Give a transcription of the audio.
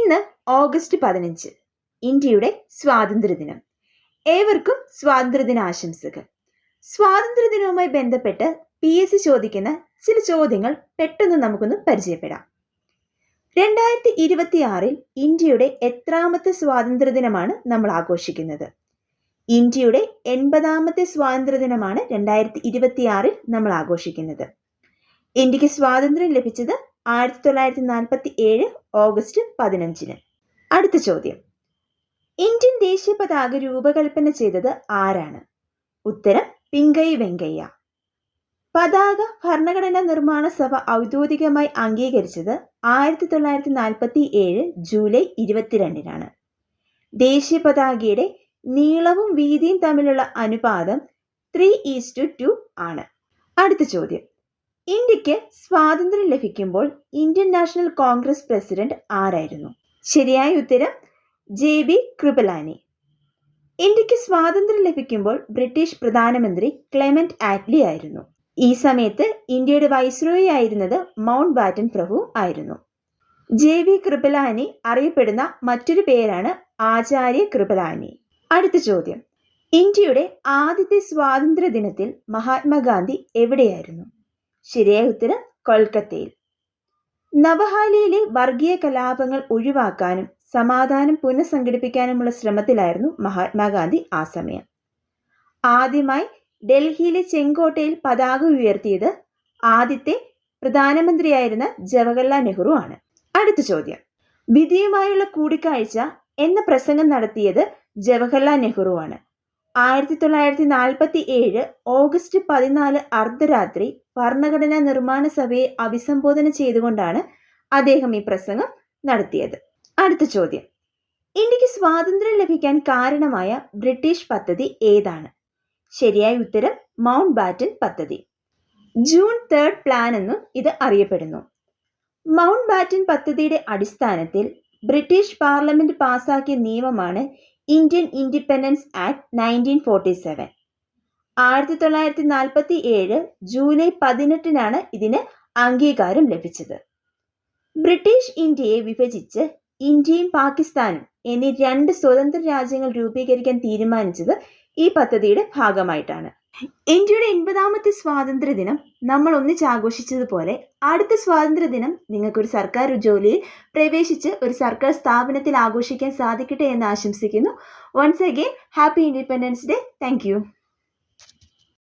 ഇന്ന് ഓഗസ്റ്റ് 15, ഇന്ത്യയുടെ സ്വാതന്ത്ര്യദിനം. ഏവർക്കും സ്വാതന്ത്ര്യദിന ആശംസകൾ. സ്വാതന്ത്ര്യദിനവുമായി ബന്ധപ്പെട്ട് PSC ചോദിക്കുന്ന ചില ചോദ്യങ്ങൾ പെട്ടെന്ന് നമുക്കൊന്ന് പരിചയപ്പെടാം. 2026 ഇന്ത്യയുടെ എത്രാമത്തെ സ്വാതന്ത്ര്യദിനമാണ് നമ്മൾ ആഘോഷിക്കുന്നത്? ഇന്ത്യയുടെ 80ാമത്തെ സ്വാതന്ത്ര്യദിനമാണ് 2026 നമ്മൾ ആഘോഷിക്കുന്നത്. ഇന്ത്യക്ക് സ്വാതന്ത്ര്യം ലഭിച്ചത് 1947 ഓഗസ്റ്റ് 15. അടുത്ത ചോദ്യം, ഇന്ത്യൻ ദേശീയ പതാക രൂപകൽപ്പന ചെയ്തത് ആരാണ്? ഉത്തരം പിംഗൈ വെങ്കയ്യ. പതാക ഭരണഘടനാ നിർമ്മാണ സഭ ഔദ്യോഗികമായി അംഗീകരിച്ചത് 1947 ജൂലൈ 22. ദേശീയ പതാകയുടെ നീളവും വീതിയും തമ്മിലുള്ള അനുപാതം 3:2 ആണ്. അടുത്ത ചോദ്യം, ഇന്ത്യക്ക് സ്വാതന്ത്ര്യം ലഭിക്കുമ്പോൾ ഇന്ത്യൻ നാഷണൽ കോൺഗ്രസ് പ്രസിഡന്റ് ആരായിരുന്നു? ശരിയായ ഉത്തരം JB കൃപലാനി. ഇന്ത്യക്ക് സ്വാതന്ത്ര്യം ലഭിക്കുമ്പോൾ ബ്രിട്ടീഷ് പ്രധാനമന്ത്രി ക്ലെമന്റ് ആറ്റ്ലി ആയിരുന്നു. ഈ സമയത്ത് ഇന്ത്യയുടെ വൈസ്രോയി ആയിരുന്നത് മൗണ്ട് ബാറ്റൻ പ്രഭു ആയിരുന്നു. JB കൃപലാനി അറിയപ്പെടുന്ന മറ്റൊരു പേരാണ് ആചാര്യ കൃപലാനി. അടുത്ത ചോദ്യം, ഇന്ത്യയുടെ ആദ്യത്തെ സ്വാതന്ത്ര്യ ദിനത്തിൽ മഹാത്മാഗാന്ധി എവിടെയായിരുന്നു? ശരിയായ ഉത്തരം കൊൽക്കത്തയിൽ. നവഹാലിയിലെ വർഗീയ കലാപങ്ങൾ ഒഴിവാക്കാനും സമാധാനം പുനഃസംഘടിപ്പിക്കാനുമുള്ള ശ്രമത്തിലായിരുന്നു മഹാത്മാഗാന്ധി ആ സമയം. ആദ്യമായി ഡൽഹിയിലെ ചെങ്കോട്ടയിൽ പതാക ഉയർത്തിയത് ആദ്യത്തെ പ്രധാനമന്ത്രിയായിരുന്ന ജവഹർലാൽ നെഹ്റു ആണ്. അടുത്ത ചോദ്യം, വിധിയുമായുള്ള കൂടിക്കാഴ്ച എന്ന പ്രസംഗം നടത്തിയത് ജവഹർലാൽ നെഹ്റു ആണ്. 1947 ഓഗസ്റ്റ് 14 അർദ്ധരാത്രി ഭരണഘടനാ നിർമ്മാണ സഭയെ അഭിസംബോധന ചെയ്തുകൊണ്ടാണ് അദ്ദേഹം ഈ പ്രസംഗം നടത്തിയത്. അടുത്ത ചോദ്യം, ഇന്ത്യക്ക് സ്വാതന്ത്ര്യം ലഭിക്കാൻ കാരണമായ ബ്രിട്ടീഷ് പദ്ധതി ഏതാണ്? ശരിയായ ഉത്തരം മൗണ്ട് ബാറ്റൻ പദ്ധതി. ജൂൺ 3 പ്ലാൻ എന്നും ഇത് അറിയപ്പെടുന്നു. മൗണ്ട് ബാറ്റൻ പദ്ധതിയുടെ അടിസ്ഥാനത്തിൽ ബ്രിട്ടീഷ് പാർലമെന്റ് പാസാക്കിയ നിയമമാണ് ഇന്ത്യൻ ഇൻഡിപെൻഡൻസ് ആക്ട് 1947. 1947 ജൂലൈ 18 ഇതിന് അംഗീകാരം ലഭിച്ചത്. ബ്രിട്ടീഷ് ഇന്ത്യയെ വിഭജിച്ച് ഇന്ത്യയും പാകിസ്ഥാനും എന്നീ 2 സ്വതന്ത്ര രാജ്യങ്ങൾ രൂപീകരിക്കാൻ തീരുമാനിച്ചത് ഈ പദ്ധതിയുടെ ഭാഗമായിട്ടാണ്. ഇന്ത്യയുടെ 80ാമത്തെ സ്വാതന്ത്ര്യ ദിനം നമ്മൾ ഒന്നിച്ച് ആഘോഷിച്ചതുപോലെ അടുത്ത സ്വാതന്ത്ര്യ ദിനം നിങ്ങൾക്കൊരു സർക്കാർ ജോലിയിൽ പ്രവേശിച്ച് ഒരു സർക്കാർ സ്ഥാപനത്തിൽ ആഘോഷിക്കാൻ സാധിക്കട്ടെ എന്ന് ആശംസിക്കുന്നു. Once again happy Independence Day. Thank U.